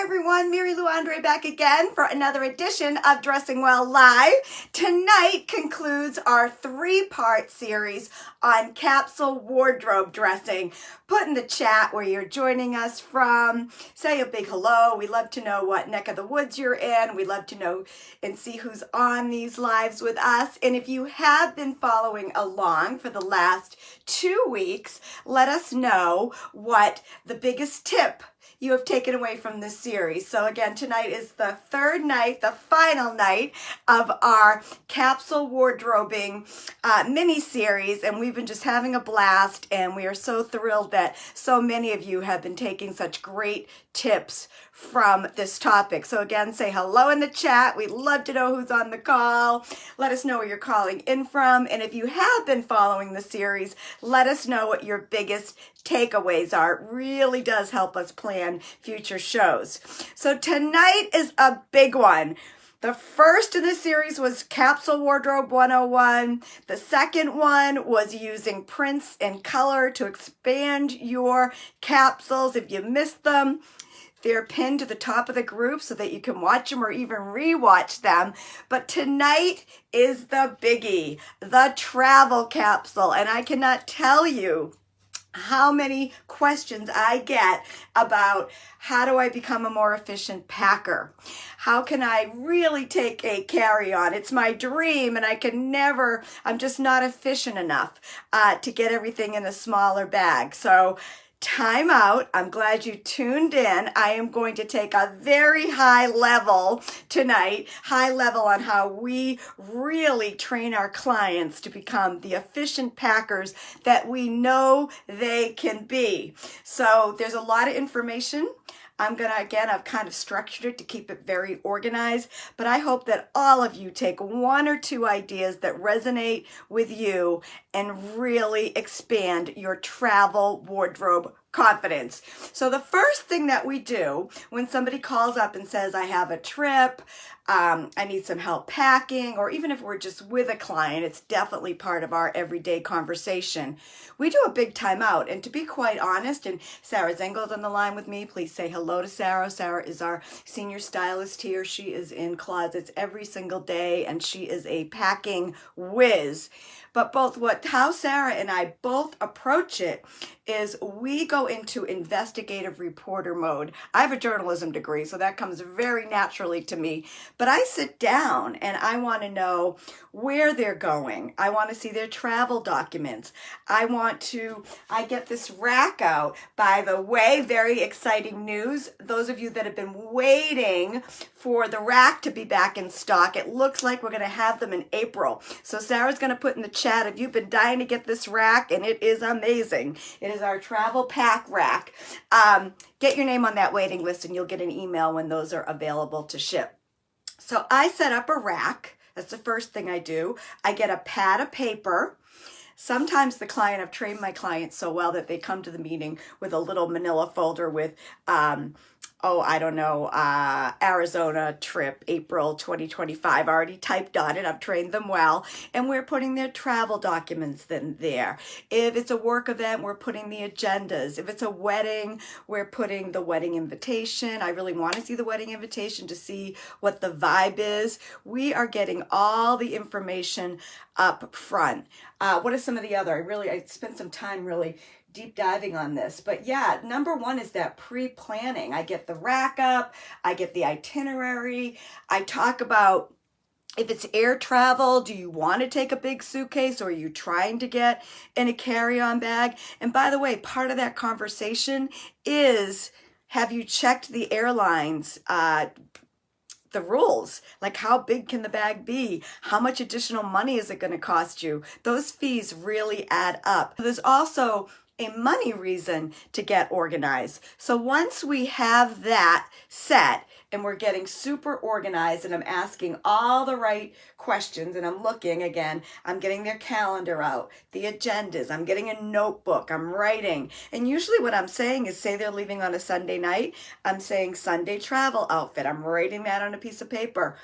Hi everyone, Mary Lou Andre back again for another edition of Dressing Well Live. Tonight concludes our three-part series on capsule wardrobe dressing. Put in the chat where you're joining us from. Say a big hello. We love to know what neck of the woods you're in. We love to know and see who's on these lives with us. And if you have been following along for the last 2 weeks, let us know what the biggest tip you have taken away from this series. So again, tonight is the third night, the final night of our capsule wardrobing mini series, and we've been just having a blast, and we are so thrilled that so many of you have been taking such great tips from this topic. So again, say hello in the chat. We'd love to know who's on the call. Let us know where you're calling in from, and if you have been following the series, let us know what your biggest takeaways are. It really does help us plan future shows. So tonight is a big one. The first in the series was Capsule Wardrobe 101. The second one was using prints and color to expand your capsules. If you missed them, they're pinned to the top of the group so that you can watch them or even rewatch them. But tonight is the biggie, the travel capsule. And I cannot tell you how many questions I get about how do I become a more efficient packer? How can I really take a carry-on? It's my dream and I'm just not efficient enough to get everything in a smaller bag. So time out. I'm glad you tuned in. I am going to take a very high level tonight, high level on how we really train our clients to become the efficient packers that we know they can be. So there's a lot of information. I've kind of structured it to keep it very organized, but I hope that all of you take 1 or 2 ideas that resonate with you and really expand your travel wardrobe confidence. So the first thing that we do when somebody calls up and says, I have a trip, I need some help packing, or even if we're just with a client, it's definitely part of our everyday conversation. We do a big timeout. And to be quite honest, and Sarah Zengel's on the line with me, please say hello to Sarah. Sarah is our senior stylist here. She is in closets every single day, and she is a packing whiz. But how Sarah and I both approach it is we go into investigative reporter mode. I have a journalism degree, so that comes very naturally to me. But I sit down and I want to know where they're going. I want to see their travel documents. I get this rack out. By the way, very exciting news. Those of you that have been waiting for the rack to be back in stock, it looks like we're going to have them in April. So Sarah's going to put in the chat if you've been dying to get this rack, and it is amazing. It is our travel pack rack. Get your name on that waiting list and you'll get an email when those are available to ship. So I set up a rack. That's the first thing I do. I get a pad of paper. Sometimes I've trained my clients so well that they come to the meeting with a little manila folder with, Arizona trip, April 2025, already typed on it. I've trained them well. And we're putting their travel documents in there. If it's a work event, we're putting the agendas. If it's a wedding, we're putting the wedding invitation. I really want to see the wedding invitation to see what the vibe is. We are getting all the information up front. What are some of the other? I spent some time really deep diving on this. But yeah, number 1 is that pre-planning. I get the rack up, I get the itinerary. I talk about if it's air travel, do you want to take a big suitcase or are you trying to get in a carry-on bag? And by the way, part of that conversation is, have you checked the airlines the rules, like how big can the bag be? How much additional money is it going to cost you? Those fees really add up. There's also a money reason to get organized. So once we have that set and we're getting super organized and I'm asking all the right questions and I'm looking again, I'm getting their calendar out, the agendas, I'm getting a notebook, I'm writing. And usually what I'm saying is, say they're leaving on a Sunday night, I'm saying Sunday travel outfit. I'm writing that on a piece of paper.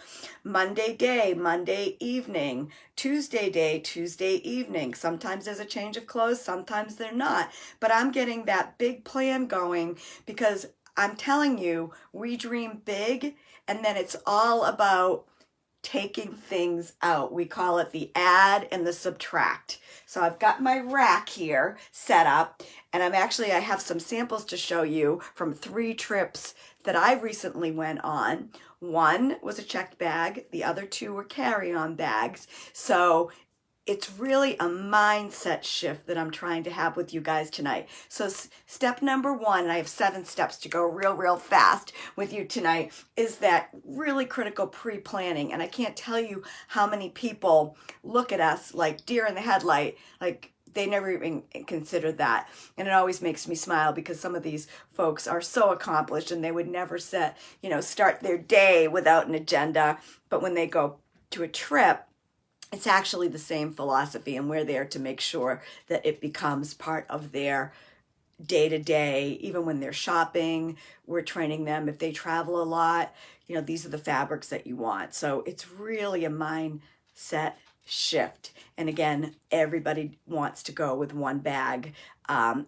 Monday day, Monday evening, Tuesday day, Tuesday evening. Sometimes there's a change of clothes, sometimes they're not. But I'm getting that big plan going because I'm telling you, we dream big, and then it's all about taking things out. We call it the add and the subtract. So I've got my rack here set up, and I have some samples to show you from 3 trips that I recently went on. One was a checked bag, the other 2 were carry-on bags. So it's really a mindset shift that I'm trying to have with you guys tonight. So step number 1, and I have 7 steps to go real fast with you tonight, is that really critical pre-planning. And I can't tell you how many people look at us like deer in the headlight, like they never even considered that. And it always makes me smile, because some of these folks are so accomplished and they would never start their day without an agenda. But when they go to a trip, it's actually the same philosophy, and we're there to make sure that it becomes part of their day-to-day. Even when they're shopping, we're training them. If they travel a lot, these are the fabrics that you want. So it's really a mindset shift. And again, everybody wants to go with one bag, a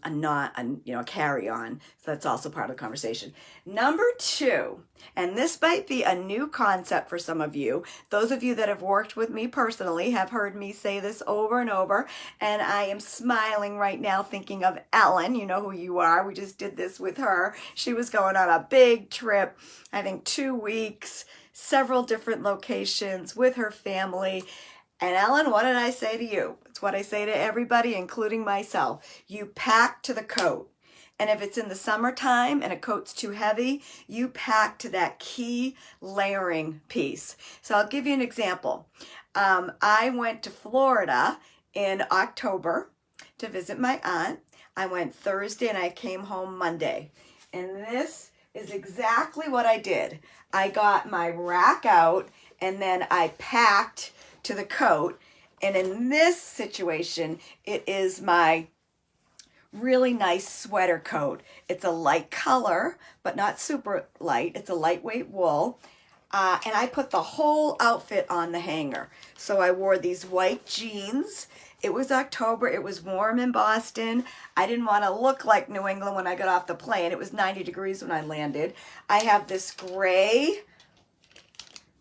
carry-on. So that's also part of the conversation. Number 2, and this might be a new concept for some of you. Those of you that have worked with me personally have heard me say this over and over, and I am smiling right now thinking of Ellen. You know who you are. We just did this with her. She was going on a big trip, I think 2 weeks, several different locations with her family. And Ellen, what did I say to you? It's what I say to everybody, including myself. You pack to the coat. And if it's in the summertime and a coat's too heavy, you pack to that key layering piece. So I'll give you an example. I went to Florida in October to visit my aunt. I went Thursday and I came home Monday. And this is exactly what I did. I got my rack out, and then I packed to the coat. And in this situation, it is my really nice sweater coat. It's a light color, but not super light. It's a lightweight wool. And I put the whole outfit on the hanger. So I wore these white jeans. It was October. It was warm in Boston. I didn't want to look like New England when I got off the plane. It was 90 degrees when I landed. I have this gray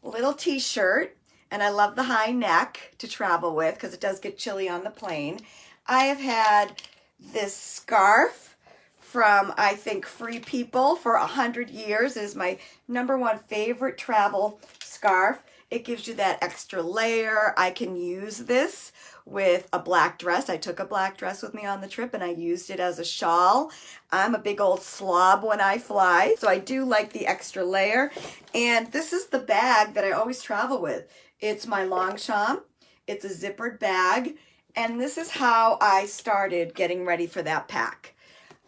little t-shirt, and I love the high neck to travel with because it does get chilly on the plane. I have had this scarf from, I think, Free People for 100 years. It is my #1 favorite travel scarf. It gives you that extra layer. I can use this with a black dress. I took a black dress with me on the trip and I used it as a shawl. I'm a big old slob when I fly, so I do like the extra layer. And this is the bag that I always travel with. It's my Longchamp. It's a zippered bag. And this is how I started getting ready for that pack.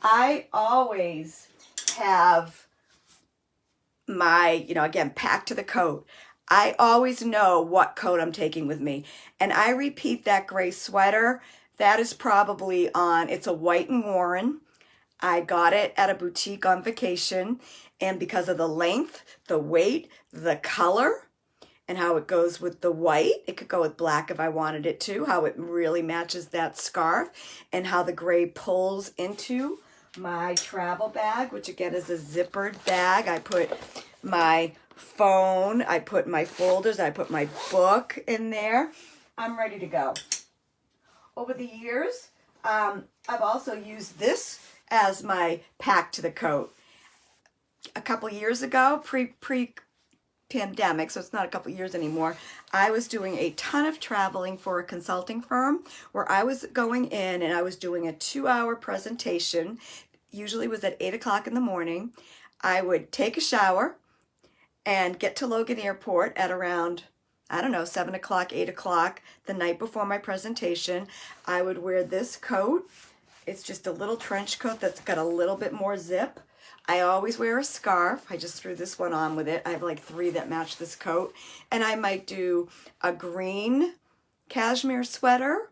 I always have my, again, pack to the coat. I always know what coat I'm taking with me. And I repeat that gray sweater. That is probably it's a White & Warren. I got it at a boutique on vacation. And because of the length, the weight, the color, and how it goes with the white. It could go with black if I wanted it to, how it really matches that scarf, and how the gray pulls into my travel bag, which again is a zippered bag. I put my phone, I put my folders, I put my book in there. I'm ready to go. Over the years, I've also used this as my pack to the coat. A couple years ago, pre-pandemic, so it's not a couple years anymore, I was doing a ton of traveling for a consulting firm where I was going in and I was doing a 2-hour presentation. Usually was at 8 o'clock in the morning. I would take a shower and get to Logan Airport at around, 7 o'clock, 8 o'clock the night before my presentation. I would wear this coat. It's just a little trench coat that's got a little bit more zip. I always wear a scarf. I just threw this one on with it. I have like 3 that match this coat. And I might do a green cashmere sweater,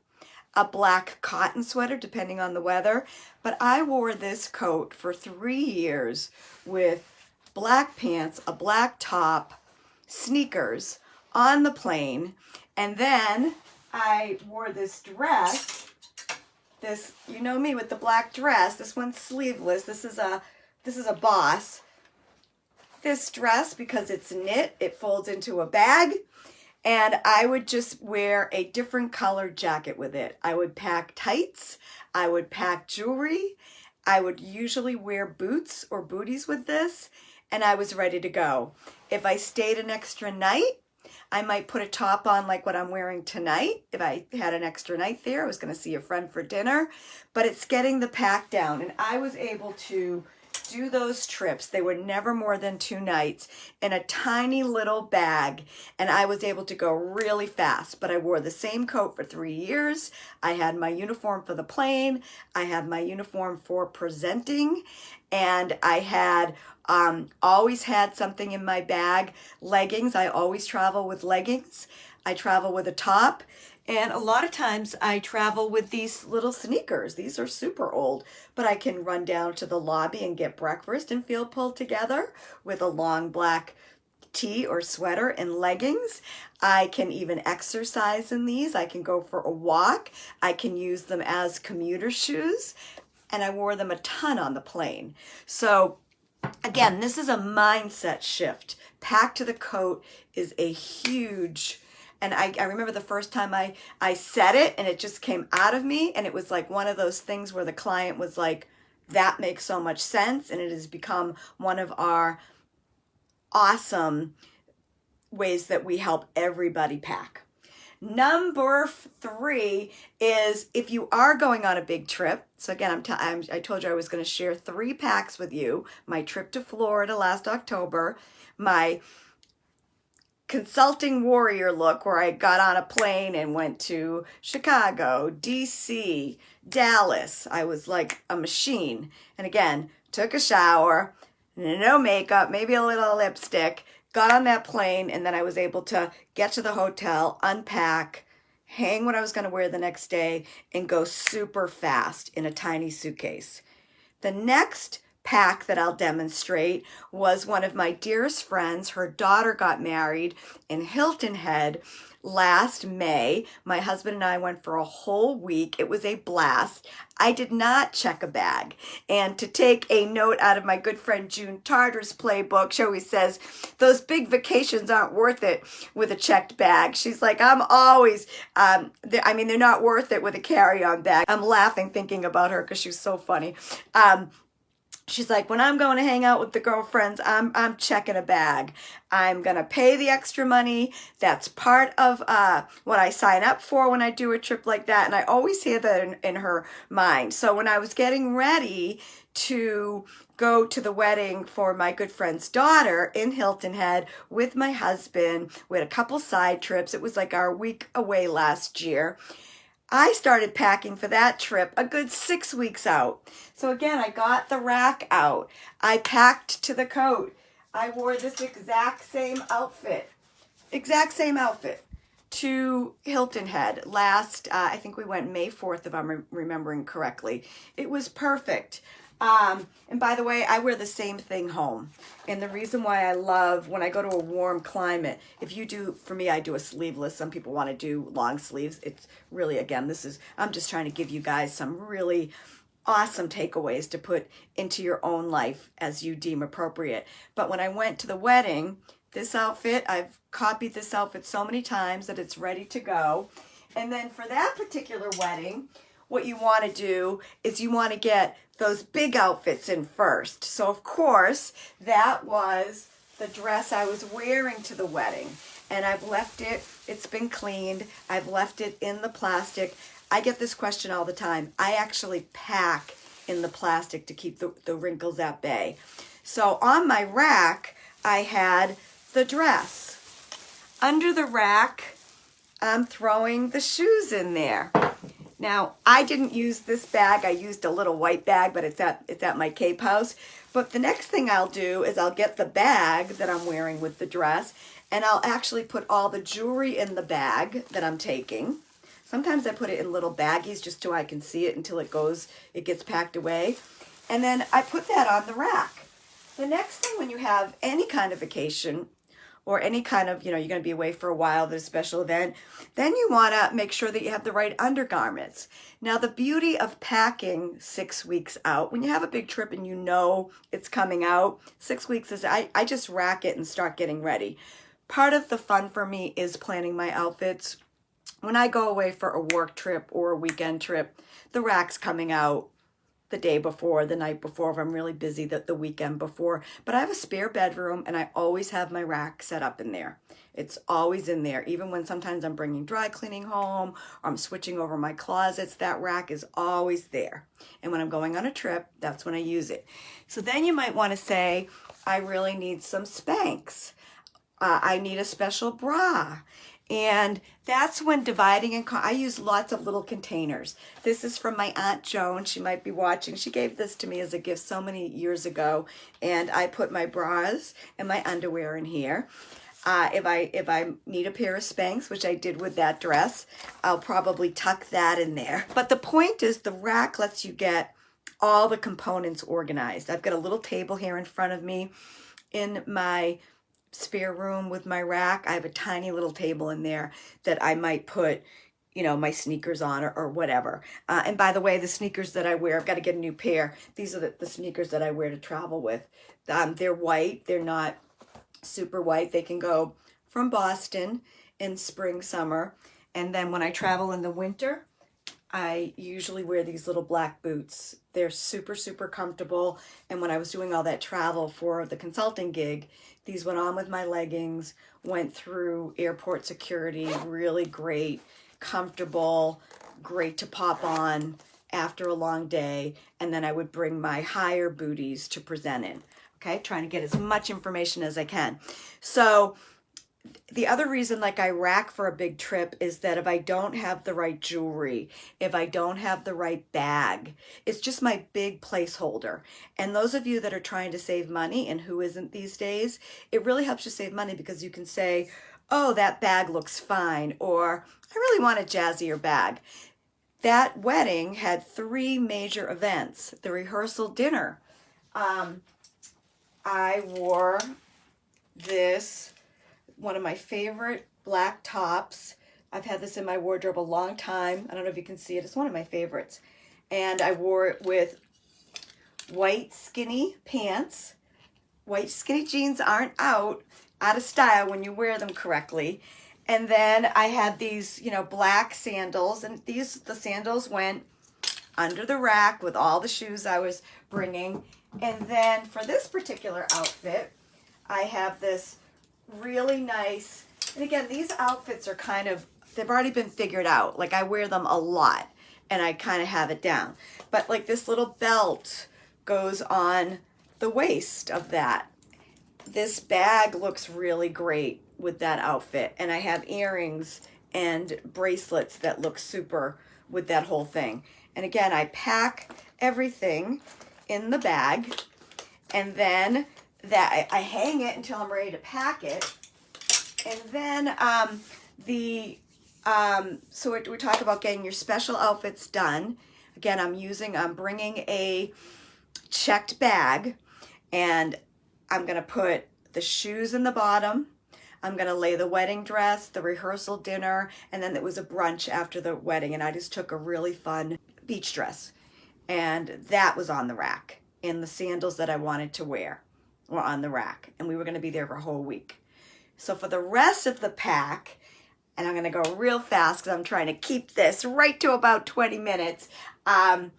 a black cotton sweater, depending on the weather. But I wore this coat for 3 years with black pants, a black top, sneakers on the plane. And then I wore this dress, this, you know me with the black dress. This one's sleeveless. This this is a Boss. This dress, because it's knit, it folds into a bag, and I would just wear a different colored jacket with it. I would pack tights, I would pack jewelry, I would usually wear boots or booties with this, and I was ready to go. If I stayed an extra night, I might put a top on like what I'm wearing tonight. If I had an extra night there, I was going to see a friend for dinner, but it's getting the pack down, and I was able to do those trips. They were never more than 2 nights in a tiny little bag, and I was able to go really fast. But I wore the same coat for 3 years. I had my uniform for the plane, I had my uniform for presenting, and I had always had something in my bag. Leggings, I always travel with leggings. I travel with a top. And a lot of times I travel with these little sneakers. These are super old, but I can run down to the lobby and get breakfast and feel pulled together with a long black tee or sweater and leggings. I can even exercise in these. I can go for a walk. I can use them as commuter shoes, and I wore them a ton on the plane. So again, this is a mindset shift. Pack to the coat is a huge. And I remember the first time I said it and it just came out of me, and it was like one of those things where the client was like, that makes so much sense, and it has become one of our awesome ways that we help everybody pack. Number 3 is if you are going on a big trip. So again, I told you I was going to share 3 packs with you. My trip to Florida last October, my consulting warrior look where I got on a plane and went to Chicago, DC, Dallas. I was like a machine. And again, took a shower, no makeup, maybe a little lipstick, got on that plane, and then I was able to get to the hotel, unpack, hang what I was going to wear the next day, and go super fast in a tiny suitcase. The next pack that I'll demonstrate was one of my dearest friends. Her daughter got married in Hilton Head last May. My husband and I went for a whole week. It was a blast. I did not check a bag. And to take a note out of my good friend June Tarter's playbook, she always says, those big vacations aren't worth it with a checked bag. She's like, I'm always, they're not worth it with a carry-on bag. I'm laughing thinking about her because she's so funny. She's like, when I'm going to hang out with the girlfriends, I'm checking a bag. I'm going to pay the extra money. That's part of what I sign up for when I do a trip like that. And I always hear that in her mind. So when I was getting ready to go to the wedding for my good friend's daughter in Hilton Head with my husband, we had a couple side trips. It was like our week away last year. I started packing for that trip a good 6 weeks out. So again, I got the rack out. I packed to the coat. I wore this exact same outfit to Hilton Head last, I think we went May 4th if I'm remembering correctly. It was perfect. And by the way, I wear the same thing home. And the reason why I love when I go to a warm climate, for me, I do a sleeveless. Some people want to do long sleeves. It's really, again, I'm just trying to give you guys some really awesome takeaways to put into your own life as you deem appropriate. But when I went to the wedding, this outfit, I've copied this outfit so many times that it's ready to go. And then for that particular wedding, what you want to do is you want to get those big outfits in first. So of course, that was the dress I was wearing to the wedding. And I've left it, it's been cleaned, I've left it in the plastic. I get this question all the time. I actually pack in the plastic to keep the wrinkles at bay. So on my rack, I had the dress. Under the rack, I'm throwing the shoes in there. Now, I didn't use this bag. I used a little white bag, but it's at my Cape house. But the next thing I'll do is I'll get the bag that I'm wearing with the dress, and I'll actually put all the jewelry in the bag that I'm taking. Sometimes I put it in little baggies just so I can see it until it gets packed away. And then I put that on the rack. The next thing when you have any kind of vacation or any kind of, you're going to be away for a while, there's a special event, then you want to make sure that you have the right undergarments. Now, the beauty of packing 6 weeks out, when you have a big trip and you know it's coming out, 6 weeks is, I just rack it and start getting ready. Part of the fun for me is planning my outfits. When I go away for a work trip or a weekend trip, the rack's coming out the day before, the night before, if I'm really busy, the weekend before. But I have a spare bedroom and I always have my rack set up in there. It's always in there. Even when sometimes I'm bringing dry cleaning home or I'm switching over my closets, that rack is always there. And when I'm going on a trip, that's when I use it. So then you might want to say, I really need some Spanx. I need a special bra. And that's when dividing and I use lots of little containers. This is from my Aunt Joan. She might be watching. She gave this to me as a gift so many years ago. And I put my bras and my underwear in here. If I need a pair of Spanx, which I did with that dress, I'll probably tuck that in there. But the point is the rack lets you get all the components organized. I've got a little table here in front of me in my spare room with my rack. I have a tiny little table in there that I might put, my sneakers on or whatever. And by the way, the sneakers that I wear, I've got to get a new pair. These are the sneakers that I wear to travel with. They're white. They're not super white. They can go from Boston in spring, summer. And then when I travel in the winter, I usually wear these little black boots. They're super, super comfortable. And when I was doing all that travel for the consulting gig, these went on with my leggings, went through airport security, really great, comfortable, great to pop on after a long day. And then I would bring my higher booties to present in. Okay, trying to get as much information as I can. So the other reason I rack for a big trip is that if I don't have the right jewelry, if I don't have the right bag, it's just my big placeholder. And those of you that are trying to save money, and who isn't these days, it really helps you save money because you can say, oh, that bag looks fine, or I really want a jazzier bag. That wedding had 3 major events. The rehearsal dinner. I wore this, one of my favorite black tops. I've had this in my wardrobe a long time. I don't know if you can see it. It's one of my favorites. And I wore it with white skinny pants. White skinny jeans aren't out of style when you wear them correctly. And then I had these, black sandals. And the sandals went under the rack with all the shoes I was bringing. And then for this particular outfit, I have this really nice, and again, these outfits are they've already been figured out. I wear them a lot and I kind of have it down. But this little belt goes on the waist of that. This bag looks really great with that outfit. And I have earrings and bracelets that look super with that whole thing. And again, I pack everything in the bag, and then I hang it until I'm ready to pack it. And then so we talk about getting your special outfits done. Again, I'm bringing a checked bag, and I'm going to put the shoes in the bottom. I'm going to lay the wedding dress, the rehearsal dinner, and then there was a brunch after the wedding, and I just took a really fun beach dress, and that was on the rack. And the sandals that I wanted to wear were on the rack, and we were going to be there for a whole week. So for the rest of the pack, and I'm going to go real fast because I'm trying to keep this right to about 20 minutes, and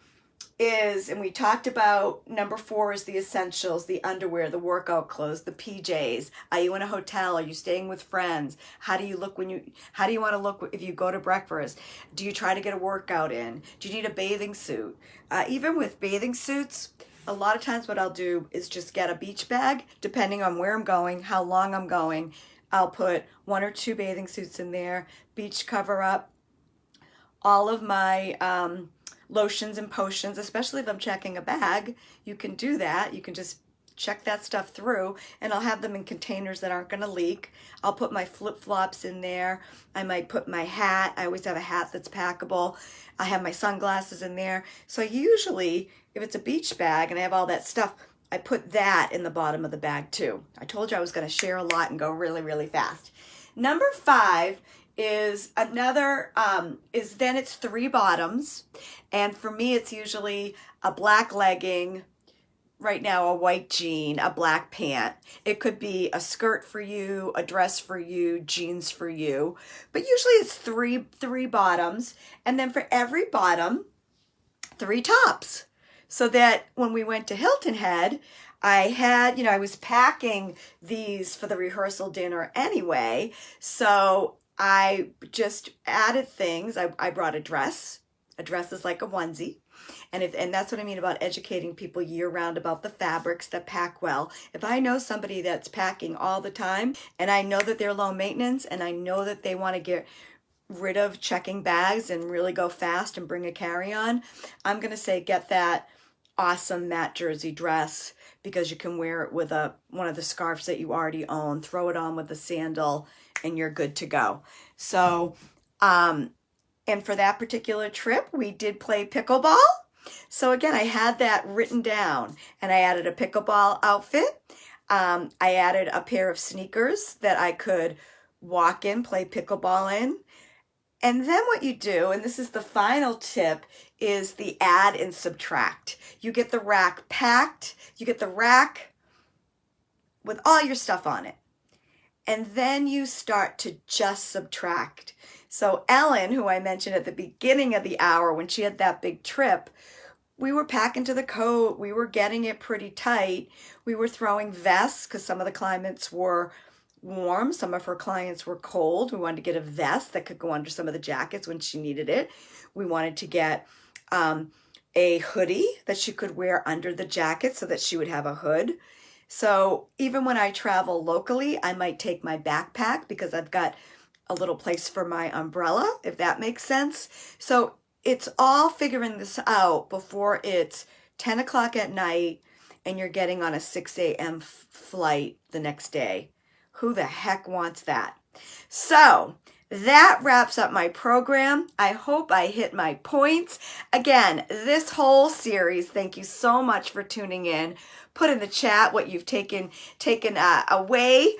we talked about number 4 is the essentials, the underwear, the workout clothes, the PJs. Are you in a hotel? Are you staying with friends? How do you want to look if you go to breakfast? Do you try to get a workout in? Do you need a bathing suit? Even with bathing suits, a lot of times what I'll do is just get a beach bag, depending on where I'm going, how long I'm going. I'll put 1 or 2 bathing suits in there, beach cover up, all of my lotions and potions, especially if I'm checking a bag. You can do that. You can just check that stuff through, and I'll have them in containers that aren't going to leak. I'll put my flip-flops in there. I might put my hat. I always have a hat that's packable. I have my sunglasses in there. So usually, if it's a beach bag and I have all that stuff, put that in the bottom of the bag too. I told you I was going to share a lot and go really, really fast. Number 5 is another, then it's 3 bottoms. And for me, it's usually a black legging, right now a white jean, a black pant. It could be a skirt for you, a dress for you, jeans for you. But usually it's three bottoms. And then for every bottom, 3 tops. So that when we went to Hilton Head, I was packing these for the rehearsal dinner anyway. So I just added things. I brought a dress. A dress is like a onesie. And that's what I mean about educating people year round about the fabrics that pack well. If I know somebody that's packing all the time and I know that they're low maintenance and I know that they want to get rid of checking bags and really go fast and bring a carry-on, I'm going to say get that awesome matte jersey dress because you can wear it with one of the scarves that you already own, throw it on with a sandal, and you're good to go. So, and for that particular trip, we did play pickleball. So again, I had that written down, and I added a pickleball outfit. I added a pair of sneakers that I could walk in, play pickleball in. And then what you do, and this is the final tip, is the add and subtract. You get the rack packed, you get the rack with all your stuff on it. And then you start to just subtract. So Ellen, who I mentioned at the beginning of the hour when she had that big trip, we were packing to the coat, we were getting it pretty tight. We were throwing vests because some of the climates were warm. Some of her clients were cold. We wanted to get a vest that could go under some of the jackets when she needed it. We wanted to get a hoodie that she could wear under the jacket so that she would have a hood. So even when I travel locally, I might take my backpack because I've got a little place for my umbrella, if that makes sense. So it's all figuring this out before it's 10 o'clock at night and you're getting on a 6 a.m. flight the next day. Who the heck wants that? So that wraps up my program. I hope I hit my points. Again, this whole series, thank you so much for tuning in. Put in the chat what you've taken away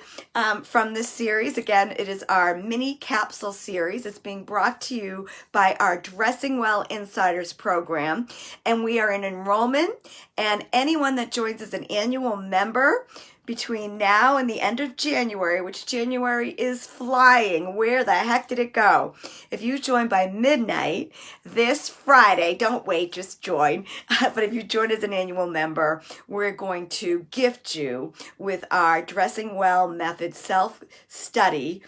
from this series. Again, it is our mini capsule series. It's being brought to you by our Dressing Well Insiders program. And we are in enrollment. And anyone that joins as an annual member between now and the end of January, which January is flying. Where the heck did it go? If you join by midnight this Friday, don't wait, just join. But if you join as an annual member, we're going to gift you with our Dressing Well Method self-study,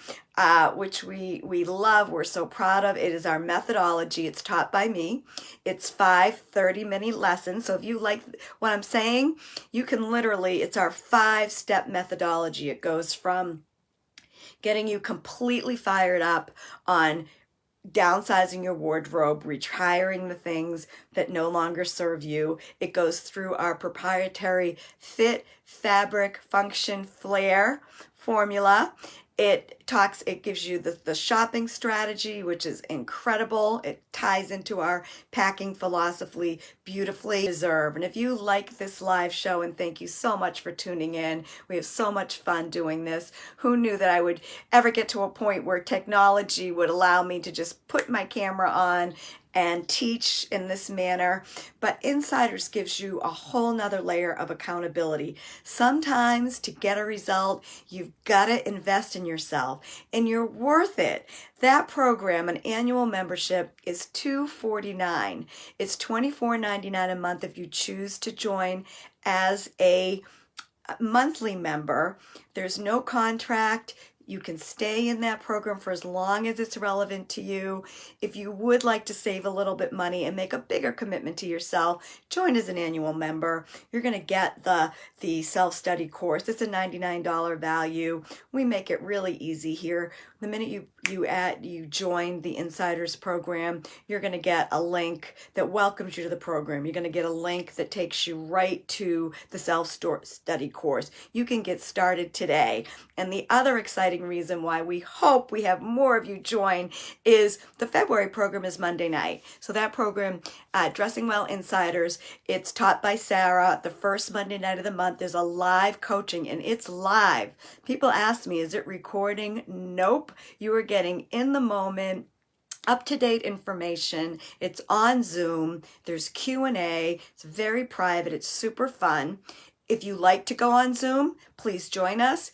which we love. We're so proud of. It is our methodology. It's taught by me. It's 5 30-minute lessons. So if you like what I'm saying, you can literally, it's our 5-step methodology. It goes from getting you completely fired up on downsizing your wardrobe, retiring the things that no longer serve you. It goes through our proprietary fit, fabric, function, flare formula. It gives you the shopping strategy, which is incredible. It ties into our packing philosophy beautifully. Deserve. And if you like this live show, and thank you so much for tuning in. We have so much fun doing this. Who knew that I would ever get to a point where technology would allow me to just put my camera on and teach in this manner. But Insiders gives you a whole nother layer of accountability. Sometimes to get a result, you've got to invest in yourself, and you're worth it. That program, an annual membership, is $249. It's $24.99 a month if you choose to join as a monthly member. There's no contract. You can stay in that program for as long as it's relevant to you. If you would like to save a little bit money and make a bigger commitment to yourself, join as an annual member. You're going to get the self-study course. It's a $99 value. We make it really easy here. The minute you join the Insiders program, you're going to get a link that welcomes you to the program. You're going to get a link that takes you right to the self-study course. You can get started today. And the other exciting exciting reason why we hope we have more of you join is the February program is Monday night. So that program, Dressing Well Insiders, it's taught by Sarah. The first Monday night of the month, there's a live coaching, and it's live. People ask me, is it recording? Nope. You are getting in the moment, up-to-date information. It's on Zoom. There's Q&A. It's very private. It's super fun. If you like to go on Zoom, please join us.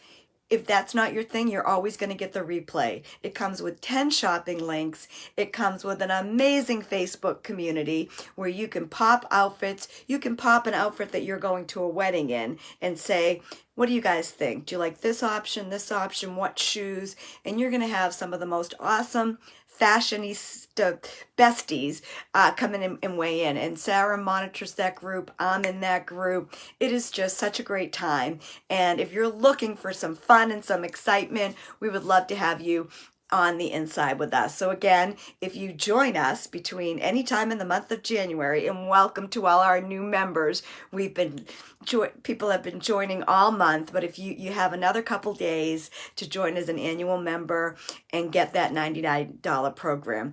If that's not your thing, you're always going to get the replay. It comes with 10 shopping links. It comes with an amazing Facebook community where you can pop outfits. You can pop an outfit that you're going to a wedding in and say, what do you guys think? Do you like this option, what shoes? And you're going to have some of the most awesome fashionista besties come in and weigh in. And Sarah monitors that group. I'm in that group. It is just such a great time. And if you're looking for some fun and some excitement, we would love to have you on the inside with us. So again, if you join us between any time in the month of January, and welcome to all our new members. People have been joining all month, but if you have another couple days to join as an annual member and get that $99 program.